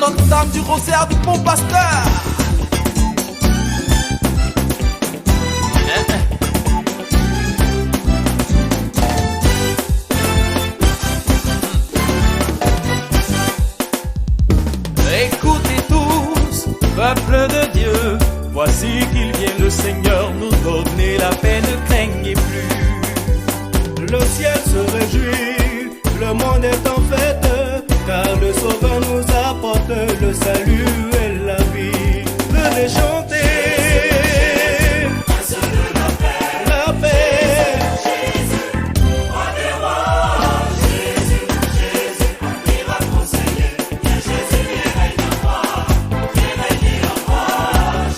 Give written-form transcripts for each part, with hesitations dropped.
Notre-Dame du Rosaire du Bon Pasteur. Écoutez tous, peuple de Dieu, voici qu'il vient le Seigneur nous donner la paix, ne craignez plus. Le ciel se réjouit, le monde est en fête, car le Sauveur nous apporte le salut et la vie. Venez chanter la paix. Jésus, roi des rois, Jésus, Jésus, miracle conseiller, viens Jésus, viens règne en roi, viens régner en roi.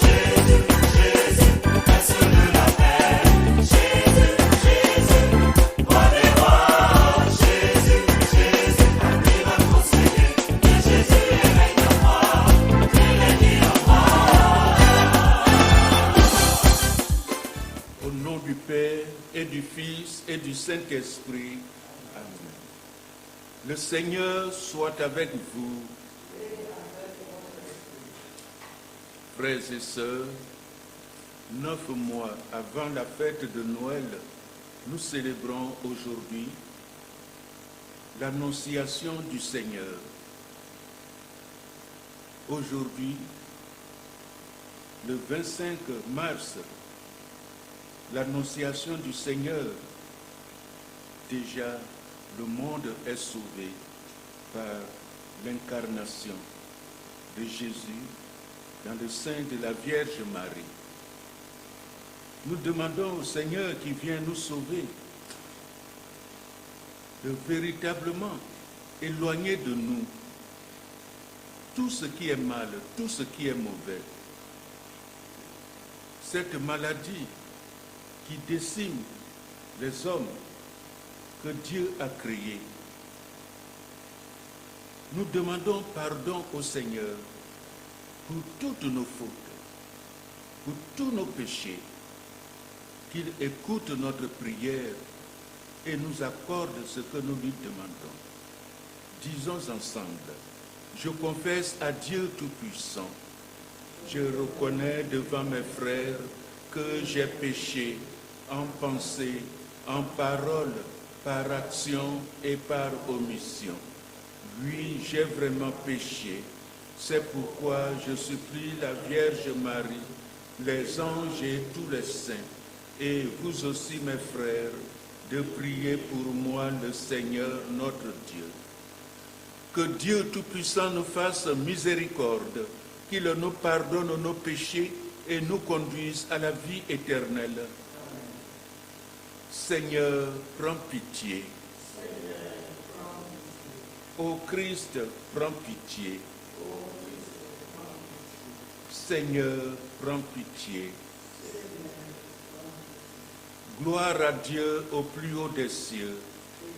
Jésus, Jésus, prince de la paix. Jésus, Jésus, roi des rois, Jésus, Jésus, miracle conseiller, viens Jésus, viens règne en roi, viens régner en roi. Au nom du Père et du Fils et du Saint-Esprit. Amen. Le Seigneur soit avec vous. Frères et sœurs, 9 mois avant la fête de Noël, nous célébrons aujourd'hui l'Annonciation du Seigneur. Aujourd'hui, le 25 mars, l'Annonciation du Seigneur, déjà le monde est sauvé par l'incarnation de Jésus dans le sein de la Vierge Marie. Nous demandons au Seigneur qui vient nous sauver de véritablement éloigner de nous tout ce qui est mal, tout ce qui est mauvais. Cette maladie qui décime les hommes que Dieu a créés. Nous demandons pardon au Seigneur pour toutes nos fautes, pour tous nos péchés, qu'il écoute notre prière et nous accorde ce que nous lui demandons. Disons ensemble, je confesse à Dieu Tout-Puissant, je reconnais devant mes frères que j'ai péché en pensée, en parole, par action et par omission. Oui, j'ai vraiment péché. C'est pourquoi je supplie la Vierge Marie, les anges et tous les saints, et vous aussi mes frères, de prier pour moi le Seigneur notre Dieu. Que Dieu Tout-Puissant nous fasse miséricorde, qu'il nous pardonne nos péchés et nous conduise à la vie éternelle. Seigneur, prends pitié. Ô Christ, prends pitié. Seigneur, prends pitié. Gloire à Dieu au plus haut des cieux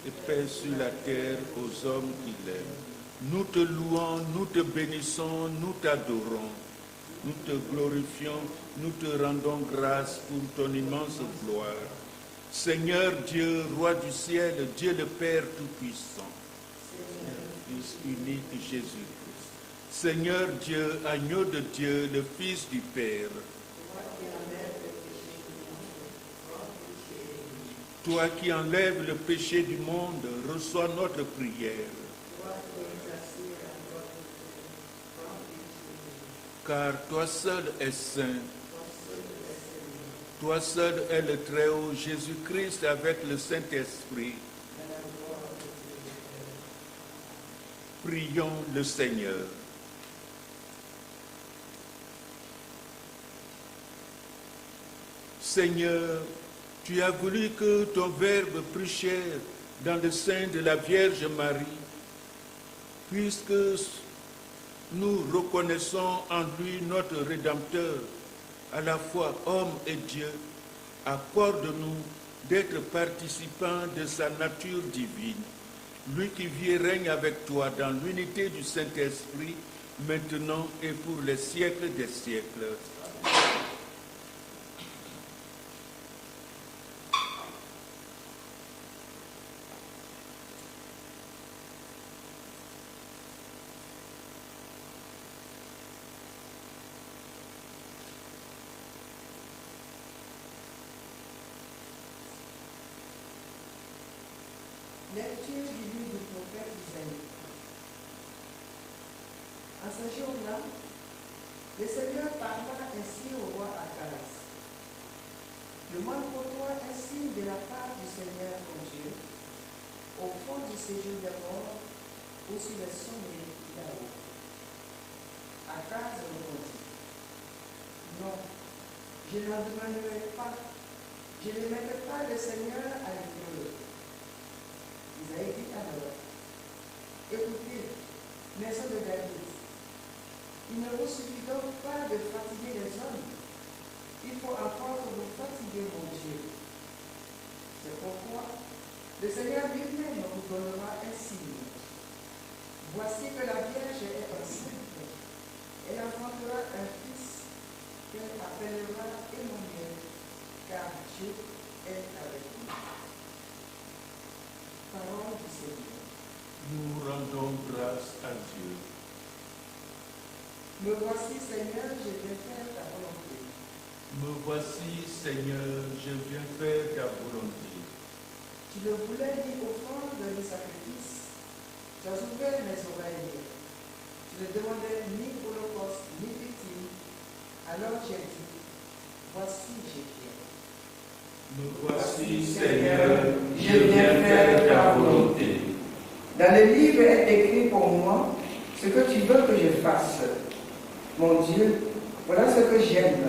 et paix sur la terre aux hommes qui l'aiment. Nous te louons, nous te bénissons, nous t'adorons. Nous te glorifions, nous te rendons grâce pour ton immense gloire. Seigneur Dieu, roi du ciel, Dieu le Père Tout-Puissant, Fils unique Jésus-Christ. Seigneur Dieu, agneau de Dieu, le Fils du Père. Toi qui enlèves le péché du monde, reçois notre prière. Car toi seul es saint. Toi seul est le Très-Haut, Jésus-Christ avec le Saint-Esprit. Prions le Seigneur. Seigneur, tu as voulu que ton Verbe prêchait dans le sein de la Vierge Marie, puisque nous reconnaissons en lui notre Rédempteur, à la fois homme et Dieu, accorde-nous d'être participants de sa nature divine, lui qui vit et règne avec toi dans l'unité du Saint-Esprit, maintenant et pour les siècles des siècles. Lecture du livre du prophète Isaïe. En ce jour-là, le Seigneur parla ainsi au roi Akaz. Demande pour toi un signe de la part du Seigneur ton Dieu, au fond du séjour des morts, ou sur les sommets là-haut. Akaz répondit, non, je n'en demanderai pas, je ne mettrai pas le Seigneur à l'épreuve. Isaïe dit alors, écoutez, maison de David, il ne vous suffit donc pas de fatiguer les hommes, il faut encore que vous fatiguez mon Dieu. C'est pourquoi le Seigneur lui-même vous donnera un signe. Voici que la Vierge est enceinte, elle enfantera un fils qu'elle appellera Emmanuel, car Dieu est avec nous. Parole du Seigneur. Nous rendons grâce à Dieu. Me voici, Seigneur, je viens faire ta volonté. Me voici, Seigneur, je viens faire ta volonté. Tu ne voulais ni offrande ni sacrifice. Tu as ouvert mes oreilles. Tu ne demandais ni holocauste ni victime. Alors j'ai dit, voici, je viens. Me voici, Seigneur, je viens faire ta volonté. Dans le livre est écrit pour moi ce que tu veux que je fasse. Mon Dieu, voilà ce que j'aime.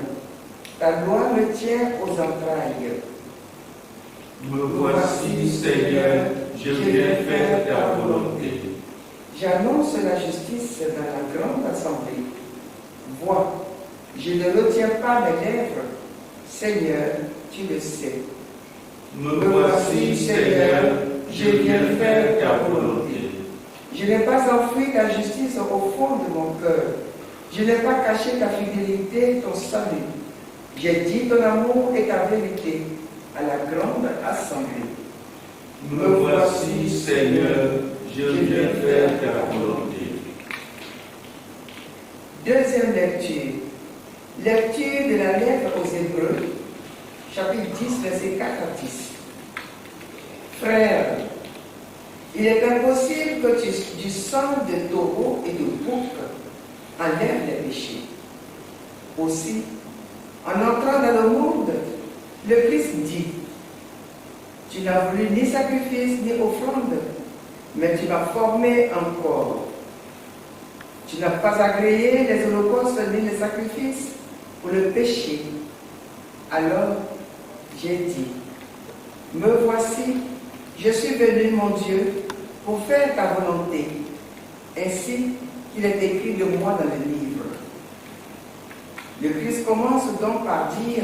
Ta loi me tient aux entrailles. Me voici, Seigneur, je viens faire ta volonté. J'annonce la justice dans la grande assemblée. Vois, je ne retiens pas mes lèvres. Seigneur, tu le sais. Me voici, Seigneur, je viens faire ta volonté. Je n'ai pas enfoui ta justice au fond de mon cœur. Je n'ai pas caché ta fidélité, ton salut. J'ai dit ton amour et ta vérité à la grande assemblée. Me voici, Seigneur, je viens faire ta volonté. Deuxième lecture. Lecture de la lettre aux Hébreux, chapitre 10, versets 4 à 10. Frères, il est impossible que du sang de taureau et de bouc enlève les péchés. Aussi, en entrant dans le monde, le Christ dit, tu n'as voulu ni sacrifice ni offrande, mais tu m'as formé en corps. Tu n'as pas agréé les holocaustes ni les sacrifices pour le péché. Alors, j'ai dit, me voici, je suis venu, mon Dieu, pour faire ta volonté, ainsi qu'il est écrit de moi dans le livre. Le Christ commence donc par dire,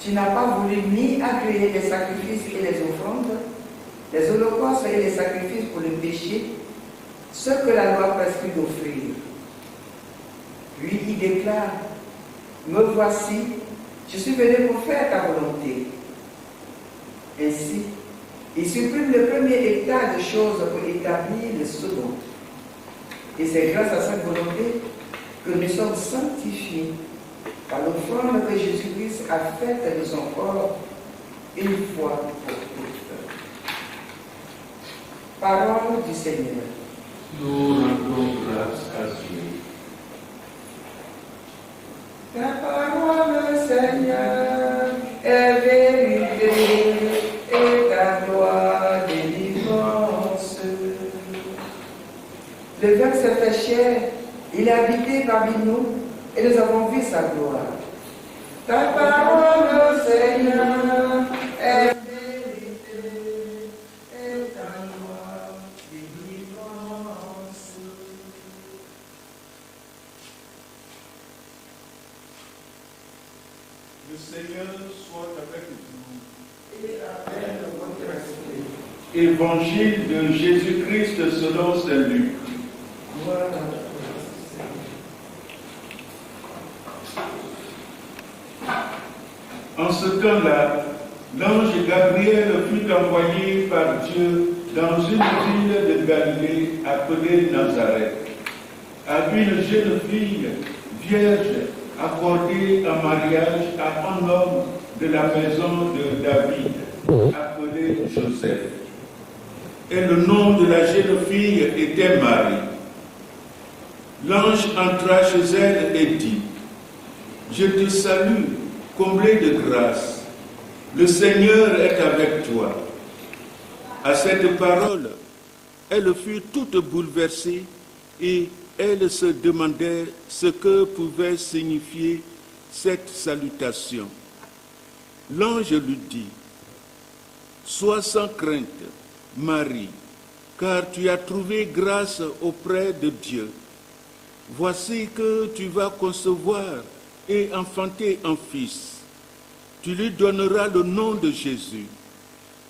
tu n'as pas voulu ni agréer les sacrifices et les offrandes, les holocaustes et les sacrifices pour le péché, ce que la loi prescrit d'offrir. Puis il déclare, me voici, je suis venu pour faire ta volonté. Ainsi, il supprime le premier état de choses pour établir le second. Et c'est grâce à cette volonté que nous sommes sanctifiés par l'offrande que Jésus-Christ a faite de son corps une fois pour toutes. Parole du Seigneur. Nous rendons grâce à Dieu. Ta parole, Seigneur, est vérité et ta gloire délivrance. Le Verbe s'est fait chair, il est habité parmi nous et nous avons vu sa gloire. Ta parole, Seigneur, est vérité et ta gloire délivrance. Le Seigneur soit avec vous. Et appelle votre esprit. Évangile de Jésus-Christ selon saint Luc. Voilà. En ce temps-là, l'ange Gabriel fut envoyé par Dieu dans une ville de Galilée appelée Nazareth, à une jeune fille vierge accordée en mariage à un homme de la maison de David, appelé Joseph. et le nom de la jeune fille était Marie. L'ange entra chez elle et dit, « Je te salue, comblée de grâce, le Seigneur est avec toi. » À cette parole, elle fut toute bouleversée et elle se demandait ce que pouvait signifier cette salutation. L'ange lui dit, « Sois sans crainte, Marie, car tu as trouvé grâce auprès de Dieu. Voici que tu vas concevoir et enfanter un fils. Tu lui donneras le nom de Jésus.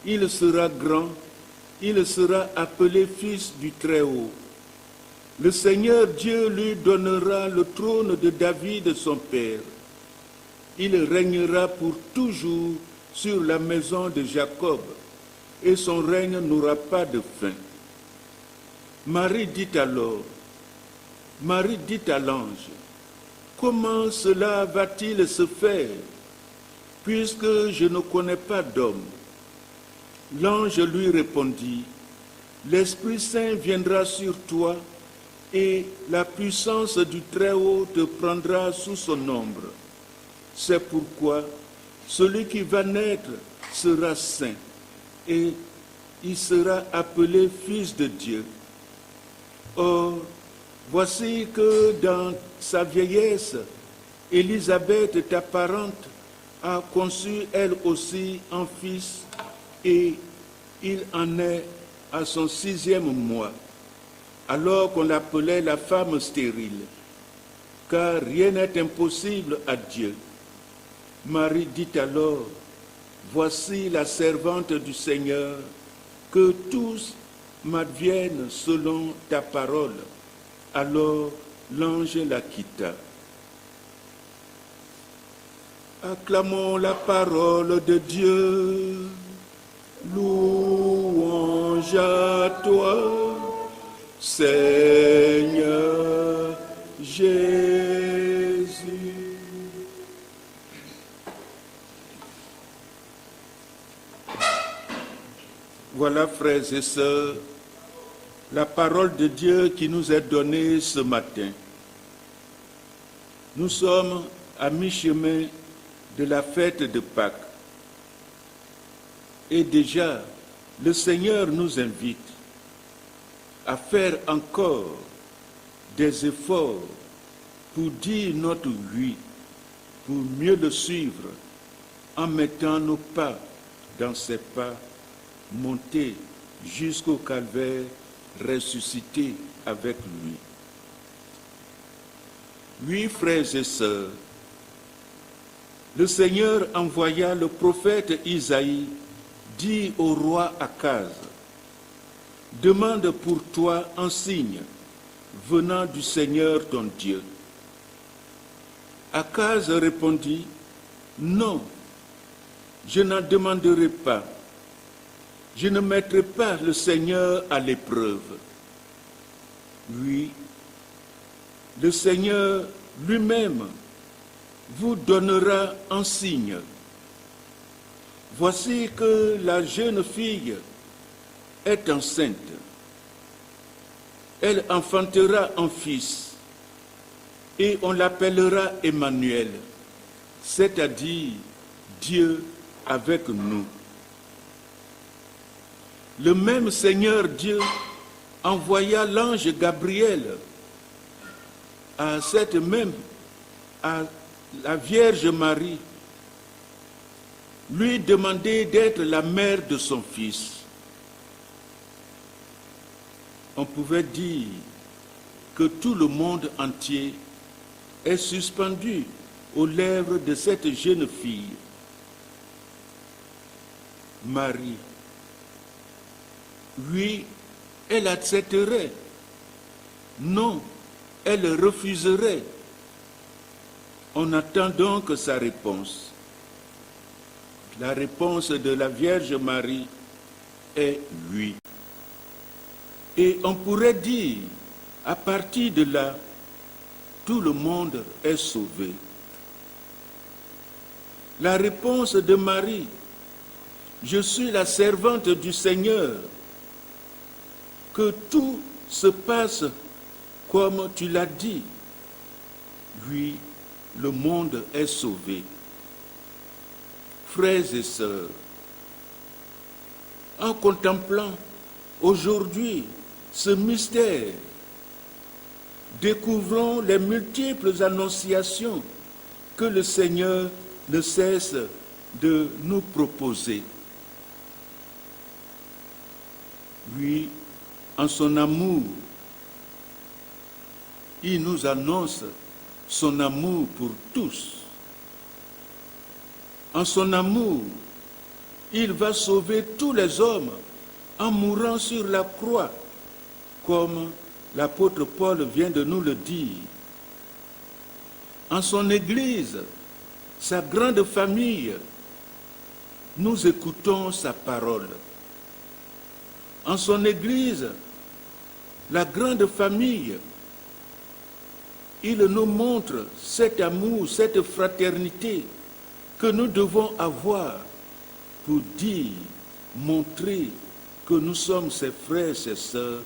Il sera grand, il sera appelé Fils du Très-Haut. Le Seigneur Dieu lui donnera le trône de David son père. Il régnera pour toujours sur la maison de Jacob, et son règne n'aura pas de fin. » Marie dit à l'ange, « Comment cela va-t-il se faire, puisque je ne connais pas d'homme ?» L'ange lui répondit, « L'Esprit Saint viendra sur toi, et la puissance du Très-Haut te prendra sous son ombre. C'est pourquoi celui qui va naître sera saint, et il sera appelé Fils de Dieu. Or, voici que dans sa vieillesse, Élisabeth, ta parente, a conçu elle aussi un fils, et il en est à son 6e mois, alors qu'on l'appelait la femme stérile, car rien n'est impossible à Dieu. » Marie dit alors, « Voici la servante du Seigneur, que tous m'adviennent selon ta parole. » Alors l'ange la quitta. Acclamons la parole de Dieu. Louange à toi, Seigneur Jésus. Voilà, frères et sœurs, la parole de Dieu qui nous est donnée ce matin. Nous sommes à mi-chemin de la fête de Pâques. Et déjà, le Seigneur nous invite à faire encore des efforts pour dire notre oui, pour mieux le suivre, en mettant nos pas dans ses pas, monter jusqu'au calvaire, ressuscité avec lui. Oui, frères et sœurs, le Seigneur envoya le prophète Isaïe dire au roi Akaz, « Demande pour toi un signe venant du Seigneur ton Dieu. » Akaz répondit, « Non, je n'en demanderai pas. Je ne mettrai pas le Seigneur à l'épreuve. » Oui, le Seigneur lui-même vous donnera un signe. Voici que la jeune fille est enceinte. Elle enfantera un fils et on l'appellera Emmanuel, c'est-à-dire Dieu avec nous. Le même Seigneur Dieu envoya l'ange Gabriel à la Vierge Marie, lui demander d'être la mère de son fils. On pouvait dire que tout le monde entier est suspendu aux lèvres de cette jeune fille. Marie, oui, elle accepterait. Non, elle refuserait. On attend donc sa réponse. La réponse de la Vierge Marie est oui. Et on pourrait dire, à partir de là, tout le monde est sauvé. La réponse de Marie, je suis la servante du Seigneur, que tout se passe comme tu l'as dit. Oui, le monde est sauvé. Frères et sœurs, en contemplant aujourd'hui ce mystère, découvrons les multiples annonciations que le Seigneur ne cesse de nous proposer. Oui, en son amour, il nous annonce son amour pour tous. En son amour, il va sauver tous les hommes en mourant sur la croix, comme l'apôtre Paul vient de nous le dire. En son Église, sa grande famille, nous écoutons sa parole. En son Église, la grande famille, il nous montre cet amour, cette fraternité que nous devons avoir pour dire, montrer que nous sommes ses frères, ses sœurs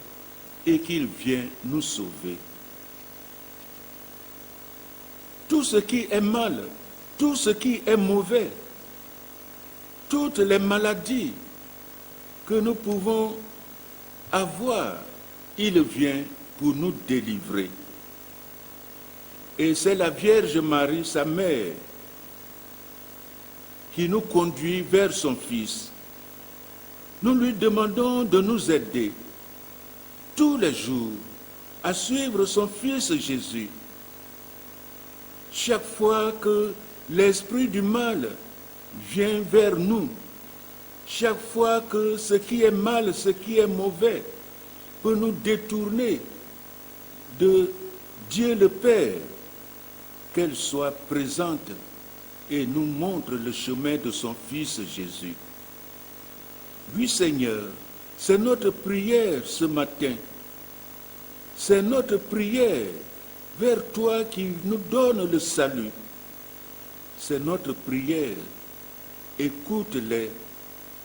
et qu'il vient nous sauver. Tout ce qui est mal, tout ce qui est mauvais, toutes les maladies que nous pouvons avoir, il vient pour nous délivrer. Et c'est la Vierge Marie, sa mère, qui nous conduit vers son Fils. Nous lui demandons de nous aider tous les jours à suivre son Fils Jésus. Chaque fois que l'esprit du mal vient vers nous, chaque fois que ce qui est mal, ce qui est mauvais, peut nous détourner de Dieu le Père, qu'elle soit présente et nous montre le chemin de son Fils Jésus. Oui, Seigneur, c'est notre prière ce matin. C'est notre prière vers toi qui nous donne le salut. C'est notre prière. Écoute-les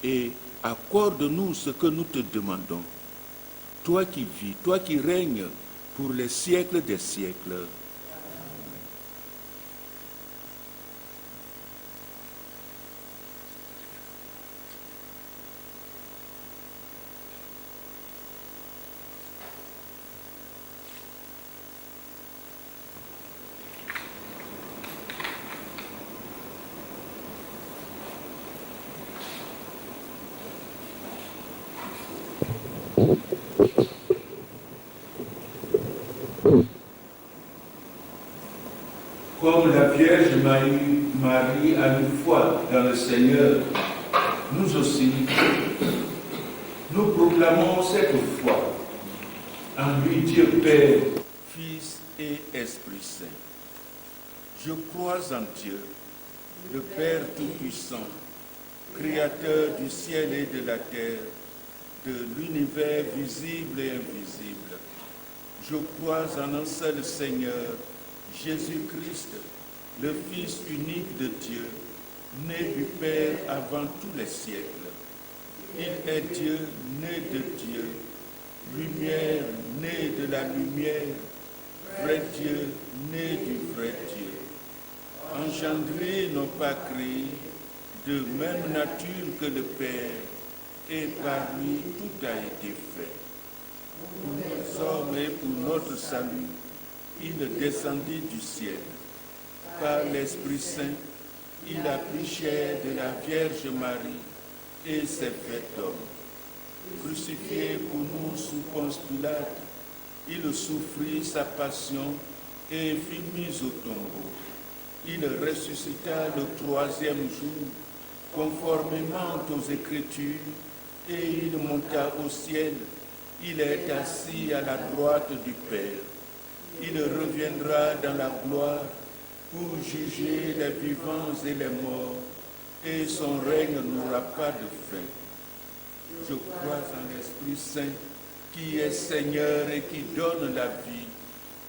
et accorde-nous ce que nous te demandons. Toi qui vis, toi qui règnes pour les siècles des siècles. Comme la Vierge Marie a une foi dans le Seigneur, nous aussi, nous proclamons cette foi en lui, Dieu Père, Fils et Esprit Saint. Je crois en Dieu, le Père Tout-Puissant, Créateur du ciel et de la terre, de l'univers visible et invisible. Je crois en un seul Seigneur, Jésus-Christ, le Fils unique de Dieu, né du Père avant tous les siècles. Il est Dieu, né de Dieu, lumière, né de la lumière, vrai Dieu, né du vrai Dieu. Engendré, non pas créé, de même nature que le Père, et par lui tout a été fait. Pour nos hommes et pour notre salut, il descendit du ciel. Par l'Esprit Saint, il a pris chair de la Vierge Marie et s'est fait homme. Crucifié pour nous sous Ponce Pilate, il souffrit sa passion et fut mis au tombeau. Il ressuscita le troisième jour, conformément aux Écritures, et il monta au ciel. Il est assis à la droite du Père. Il reviendra dans la gloire pour juger les vivants et les morts, et son règne n'aura pas de fin. Je crois en l'Esprit Saint, qui est Seigneur et qui donne la vie.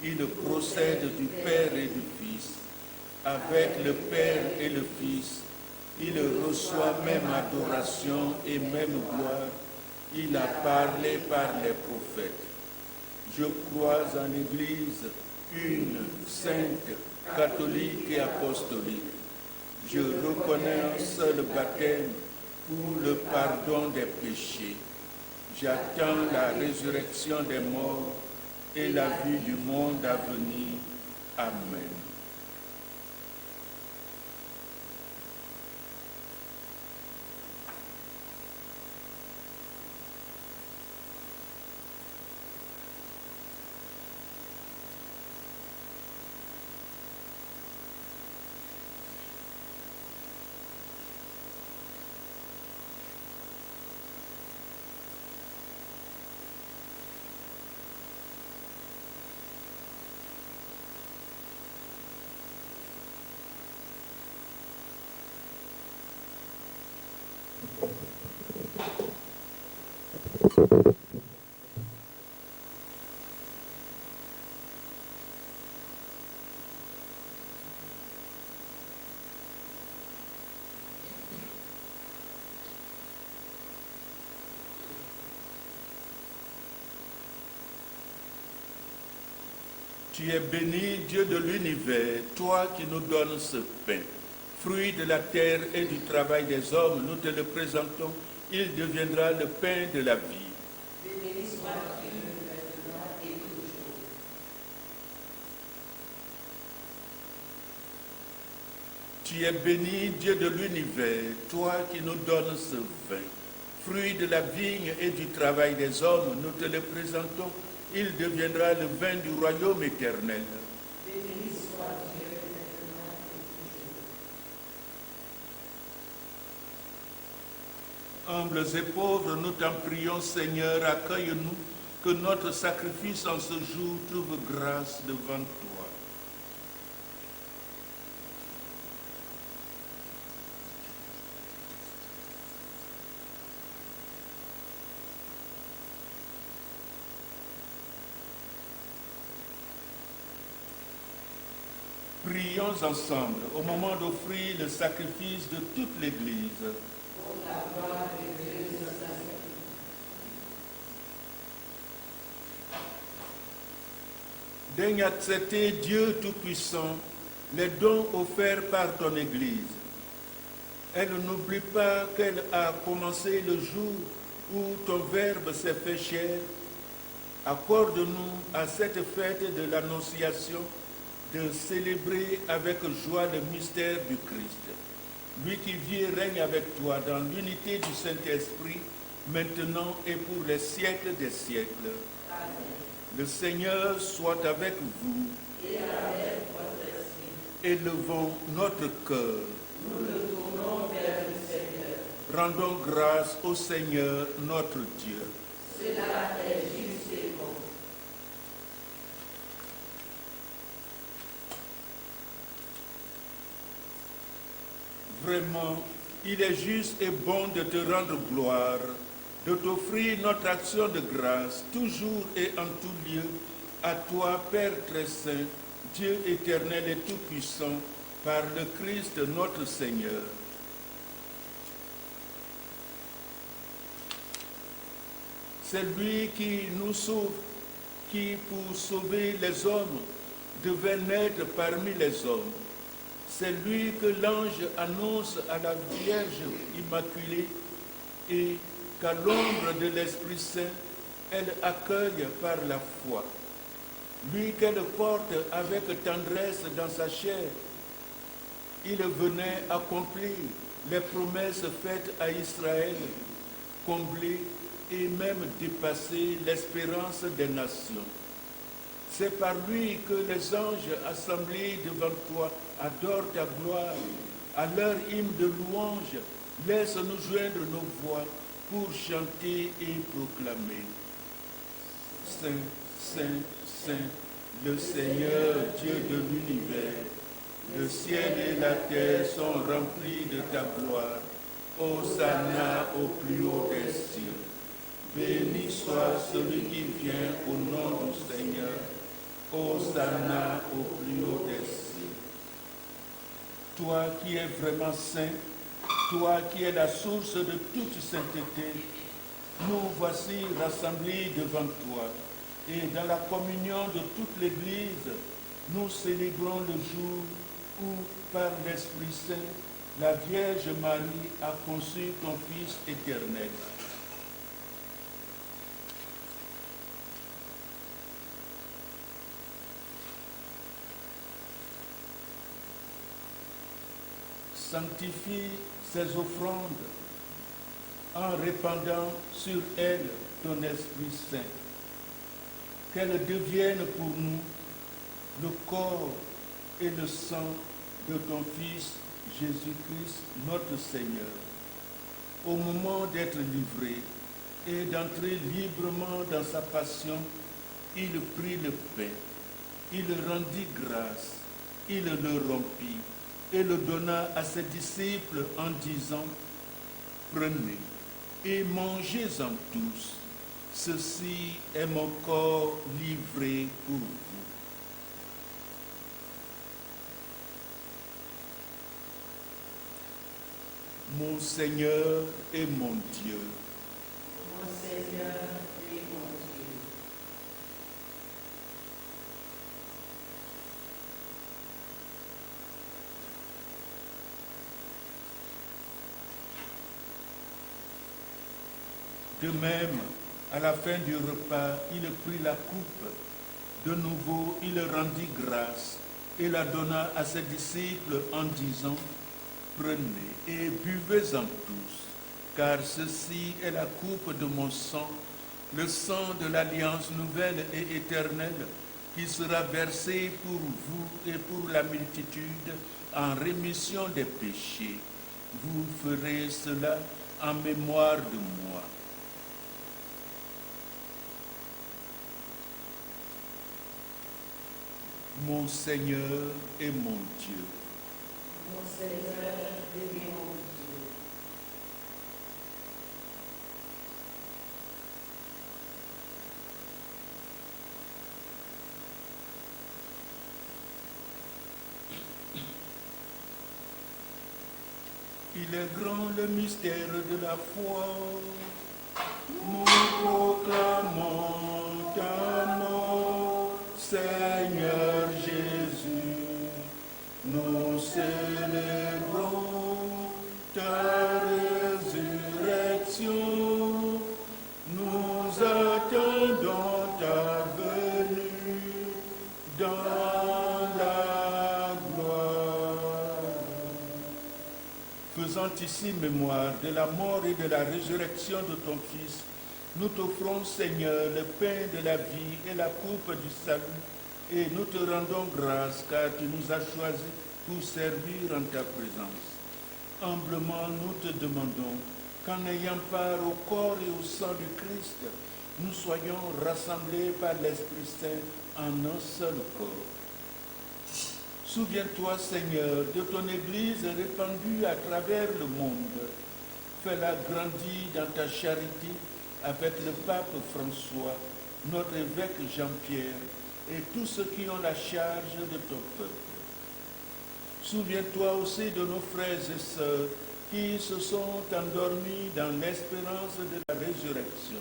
Il procède du Père et du Fils. Avec le Père et le Fils, il reçoit même adoration et même gloire, il a parlé par les prophètes. Je crois en l'Église, une, sainte, catholique et apostolique. Je reconnais un seul baptême pour le pardon des péchés. J'attends la résurrection des morts et la vie du monde à venir. Amen. Tu es béni, Dieu de l'univers, toi qui nous donnes ce pain. Fruit de la terre et du travail des hommes, nous te le présentons, il deviendra le pain de la vie. Béni sois-tu maintenant et toujours. Tu es béni, Dieu de l'univers, toi qui nous donnes ce vin. Fruit de la vigne et du travail des hommes, nous te le présentons, il deviendra le vin du royaume éternel. Béni soit Dieu maintenant et toujours. Humbles et pauvres, nous t'en prions, Seigneur, accueille-nous, que notre sacrifice en ce jour trouve grâce devant toi. Prions ensemble au moment d'offrir le sacrifice de toute l'Église. Daigne accepter, Dieu Tout-Puissant, les dons offerts par ton Église. Elle n'oublie pas qu'elle a commencé le jour où ton Verbe s'est fait chair. Accorde-nous à cette fête de l'Annonciation de célébrer avec joie le mystère du Christ. Lui qui vit et règne avec toi dans l'unité du Saint-Esprit, maintenant et pour les siècles des siècles. Amen. Le Seigneur soit avec vous. Et avec votre esprit. Élevons notre cœur. Nous le tournons vers le Seigneur. Rendons grâce au Seigneur notre Dieu. Cela est juste et bon. Vraiment, il est juste et bon de te rendre gloire, de t'offrir notre action de grâce, toujours et en tout lieu, à toi, Père très saint, Dieu éternel et tout-puissant, par le Christ notre Seigneur. C'est lui qui nous sauve, qui, pour sauver les hommes, devait naître parmi les hommes. C'est lui que l'ange annonce à la Vierge Immaculée et qu'à l'ombre de l'Esprit Saint, elle accueille par la foi. Lui qu'elle porte avec tendresse dans sa chair. Il venait accomplir les promesses faites à Israël, combler et même dépasser l'espérance des nations. C'est par lui que les anges assemblés devant toi adorent ta gloire. À leur hymne de louange, laisse-nous joindre nos voix pour chanter et proclamer. Saint, Saint, Saint, le Seigneur, Dieu de l'univers, le ciel et la terre sont remplis de ta gloire. Hosanna au plus haut des cieux. Béni soit celui qui vient au nom du Seigneur. Hosanna au plus haut des cieux. Toi qui es vraiment saint, toi qui es la source de toute sainteté, nous voici rassemblés devant toi. Et dans la communion de toute l'Église, nous célébrons le jour où, par l'Esprit Saint, la Vierge Marie a conçu ton Fils éternel. Sanctifie ces offrandes en répandant sur elles ton Esprit Saint. Qu'elles deviennent pour nous le corps et le sang de ton Fils Jésus-Christ, notre Seigneur. Au moment d'être livré et d'entrer librement dans sa passion, il prit le pain, il rendit grâce, il le rompit et le donna à ses disciples en disant, « Prenez et mangez-en tous, ceci est mon corps livré pour vous. » Mon Seigneur et mon Dieu, Mon Seigneur et mon Dieu. de même, à la fin du repas, il prit la coupe. De nouveau, il rendit grâce et la donna à ses disciples en disant, « Prenez et buvez-en tous, car ceci est la coupe de mon sang, le sang de l'alliance nouvelle et éternelle, qui sera versé pour vous et pour la multitude en rémission des péchés. Vous ferez cela en mémoire de moi. » Mon Seigneur et mon Dieu. Mon Seigneur et mon Dieu. Il est grand le mystère de la foi. Nous proclamons ta mort, Seigneur Jésus. Nous célébrons ta résurrection. Nous attendons ta venue dans la gloire. Faisant ici mémoire de la mort et de la résurrection de ton Fils, nous t'offrons, Seigneur, le pain de la vie et la coupe du salut, et nous te rendons grâce car tu nous as choisis pour servir en ta présence. Humblement, nous te demandons qu'en ayant part au corps et au sang du Christ, nous soyons rassemblés par l'Esprit Saint en un seul corps. Souviens-toi, Seigneur, de ton Église répandue à travers le monde. Fais-la grandir dans ta charité avec le pape François, notre évêque Jean-Pierre et tous ceux qui ont la charge de ton peuple. Souviens-toi aussi de nos frères et sœurs qui se sont endormis dans l'espérance de la résurrection.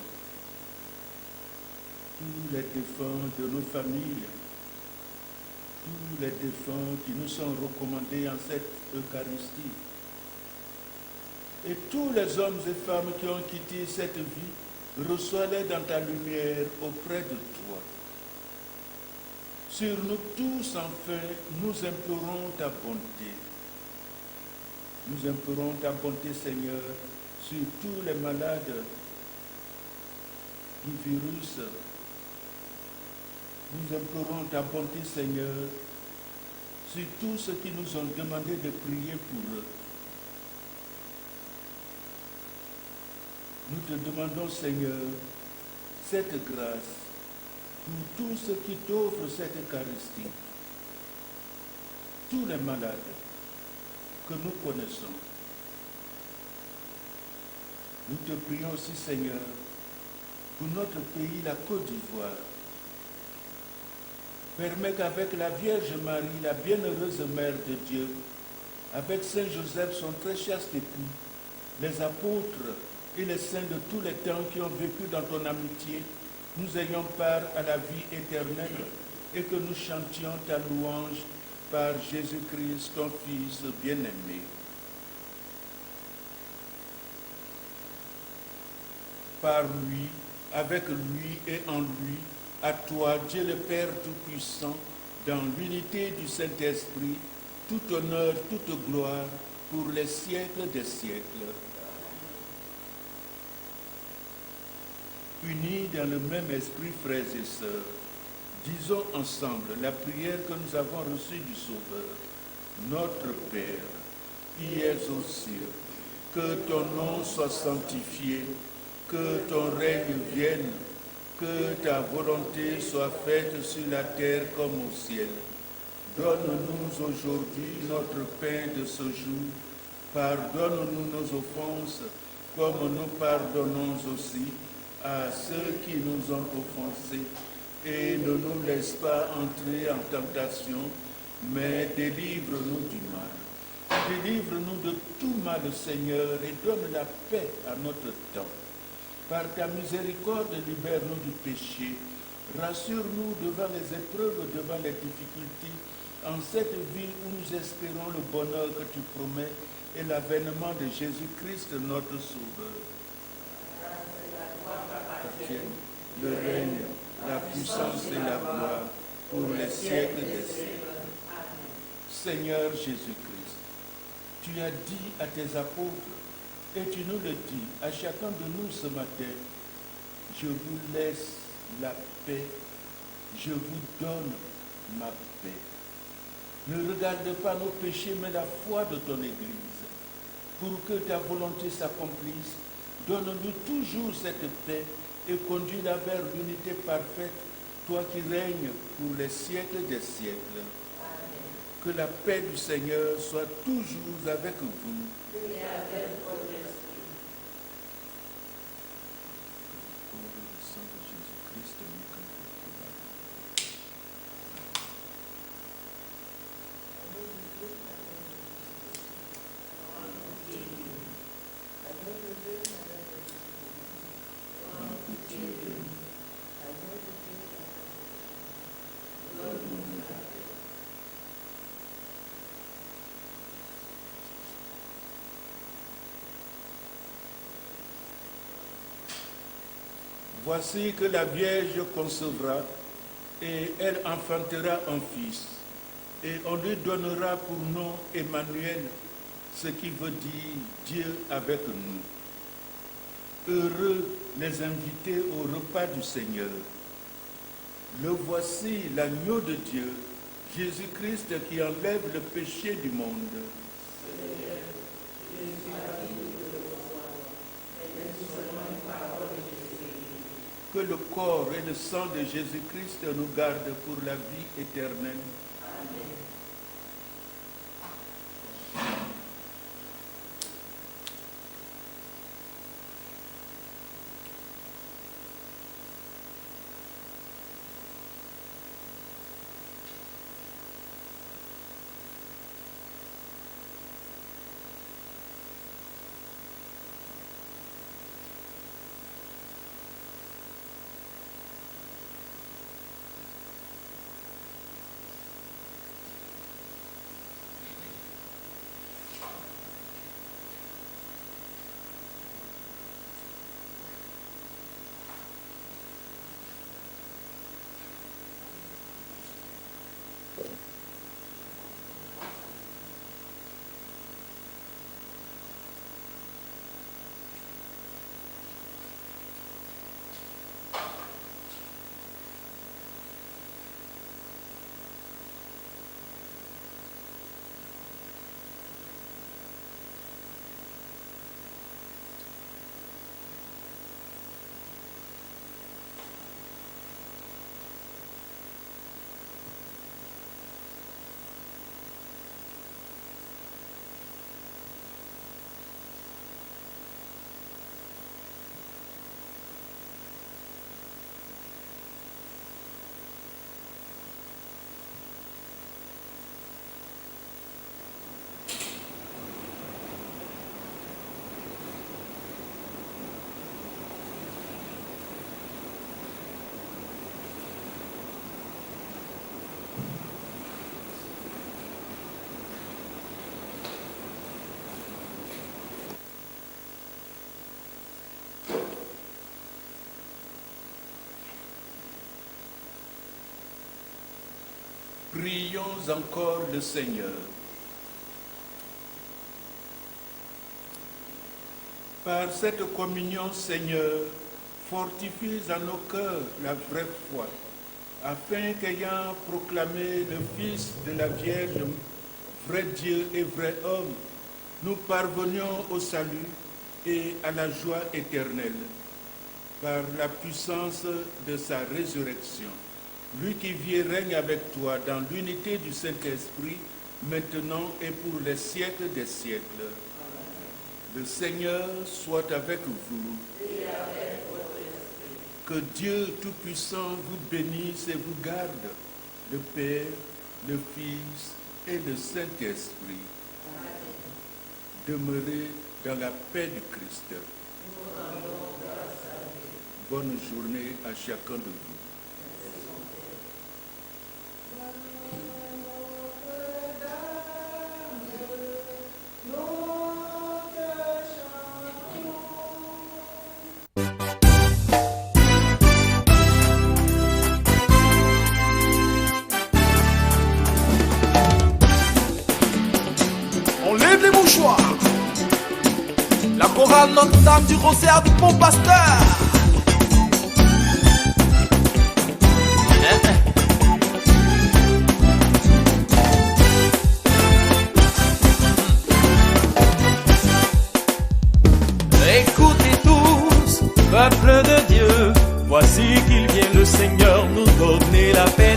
Tous les défunts de nos familles, tous les défunts qui nous sont recommandés en cette Eucharistie, et tous les hommes et femmes qui ont quitté cette vie, reçois-les dans ta lumière auprès de toi. Sur nous tous, enfin, nous implorons ta bonté. Nous implorons ta bonté, Seigneur, sur tous les malades du virus. Nous implorons ta bonté, Seigneur, sur tous ceux qui nous ont demandé de prier pour eux. Nous te demandons, Seigneur, cette grâce pour tous ceux qui t'offrent cette Eucharistie, tous les malades que nous connaissons. Nous te prions aussi, Seigneur, pour notre pays, la Côte d'Ivoire. Permets qu'avec la Vierge Marie, la bienheureuse Mère de Dieu, avec Saint Joseph, son très chaste époux, les apôtres et les saints de tous les temps qui ont vécu dans ton amitié, nous ayons part à la vie éternelle et que nous chantions ta louange par Jésus-Christ, ton Fils bien-aimé. Par lui, avec lui et en lui, à toi, Dieu le Père Tout-Puissant, dans l'unité du Saint-Esprit, tout honneur, toute gloire, pour les siècles des siècles. Unis dans le même esprit, frères et sœurs, disons ensemble la prière que nous avons reçue du Sauveur. Notre Père, qui es aux cieux, que ton nom soit sanctifié, que ton règne vienne, que ta volonté soit faite sur la terre comme au ciel. Donne-nous aujourd'hui notre pain de ce jour. Pardonne-nous nos offenses, comme nous pardonnons aussi à ceux qui nous ont offensés. Et ne nous laisse pas entrer en tentation, mais délivre-nous du mal. Délivre-nous de tout mal, Seigneur, et donne la paix à notre temps. Par ta miséricorde, libère-nous du péché. Rassure-nous devant les épreuves, devant les difficultés, en cette vie où nous espérons le bonheur que tu promets et l'avènement de Jésus-Christ, notre Sauveur. T'appartiennent le règne, la puissance et la gloire pour les siècles des siècles. Seigneur Jésus-Christ, tu as dit à tes apôtres, et tu nous le dis à chacun de nous ce matin, je vous laisse la paix, je vous donne ma paix. Ne regarde pas nos péchés, mais la foi de ton Église. Pour que ta volonté s'accomplisse, donne-nous toujours cette paix et conduis-la vers l'unité parfaite, toi qui règnes pour les siècles des siècles. Amen. Que la paix du Seigneur soit toujours avec vous. Et avec votre esprit. Pour le sang de Jésus-Christ, nous Voici que la Vierge concevra et elle enfantera un fils. Et on lui donnera pour nom Emmanuel, ce qui veut dire Dieu avec nous. Heureux les invités au repas du Seigneur. Le voici l'agneau de Dieu, Jésus-Christ qui enlève le péché du monde. Que le corps et le sang de Jésus-Christ nous gardent pour la vie éternelle. Amen. Prions encore le Seigneur. Par cette communion, Seigneur, fortifie en nos cœurs la vraie foi, afin qu'ayant proclamé le Fils de la Vierge, vrai Dieu et vrai homme, nous parvenions au salut et à la joie éternelle, par la puissance de sa résurrection. Lui qui vit et règne avec toi dans l'unité du Saint-Esprit, maintenant et pour les siècles des siècles. Le Seigneur soit avec vous. Et avec votre esprit. Que Dieu Tout-Puissant vous bénisse et vous garde, le Père, le Fils et le Saint-Esprit. Demeurez dans la paix du Christ. Bonne journée à chacun de vous. On lève les mouchoirs. La chorale Notre-Dame du Rosaire du Bon Pasteur. Écoutez tous, peuple de Dieu, voici qu'il vient le Seigneur nous donner la paix.